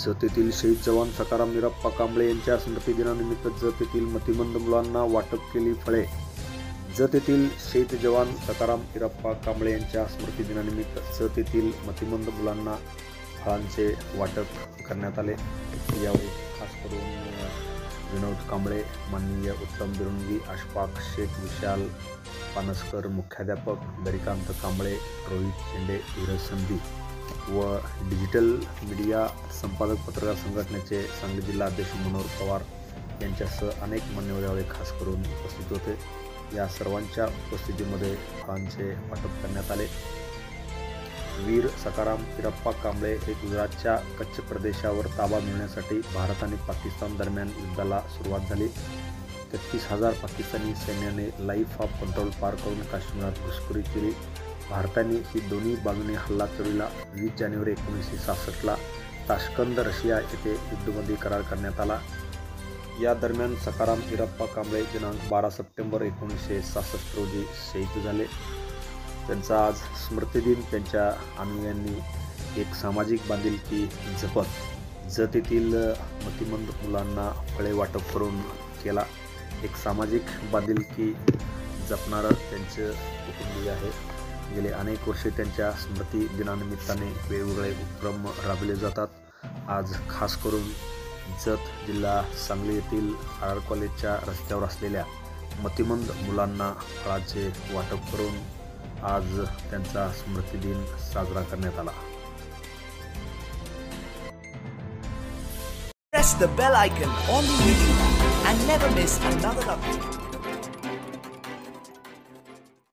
जत येथील शहीद जवान सखाराम वीरप्पा कांबळे यांच्या स्मृतिदिनानिमित्त जत येथील मतिमंद मुलांना वाटप केली फळे। जत येथील शहीद जवान सखाराम वीरप्पा कांबळे यांच्या स्मृतिदिनानिमित्त जत येथील मतिमंद मुलांना फळांचे वाटप करण्यात आले। यावेळी खास करून विनोद कांबळे, माननीय उत्तम बिरुंगी, अशफाक शेख, विशाल पानसकर, मुख्याध्यापक दरिकांत कांबळे, रोहित शेंडे, धीरज संधी व डिजिटल मीडिया संपादक पत्रकार संघटनेचे सांगली जिल्हा अध्यक्ष मनोहर पवार यांच्यासह अनेक मान्यवर यावेळी खास करून उपस्थित होते। या सर्वांच्या उपस्थितीमध्ये फळांचे वाटप करण्यात आले। वीर सखाराम वीरप्पा कांबळे हे गुजरातच्या कच्छ प्रदेशावर ताबा मिळवण्यासाठी भारत आणि पाकिस्तान दरम्यान युद्धाला सुरुवात झाली। 33,000 पाकिस्तानी सैन्याने लाईफ ऑफ कंट्रोल पार करून काश्मीरात घुसखोरी केली। भारताने ही दोन्ही बाजूने हल्ला चढविला। 20 जानेवारी 1966ला ताश्कंद, रशिया येथे युद्धबंदी करार करण्यात आला। या दरम्यान सखाराम वीरप्पा कांबळे दिनांक 12 सप्टेंबर 1966 रोजी शहीद झाले। त्यांचा आज स्मृतिदिन त्यांच्या अनुयायांनी एक सामाजिक बांधिलकी जपत जत येथील मतिमंद मुलांना फळे वाटप करून केला। एक सामाजिक बांधिलकी जपणारं त्यांचं कुटुंबीय आहे। गेले अनेक वर्षे त्यांच्या स्मृती दिनानिमित्ताने वेगवेगळे उपक्रम राबवले जातात। आज खास करून जत जिल्हा सांगली येथील आर कॉलेजच्या रस्त्यावर असलेल्या मतिमंद मुलांना फळाचे वाटप करून आज त्यांचा स्मृतिदिन साजरा करण्यात आला। Press the bell icon on the video and never miss another update.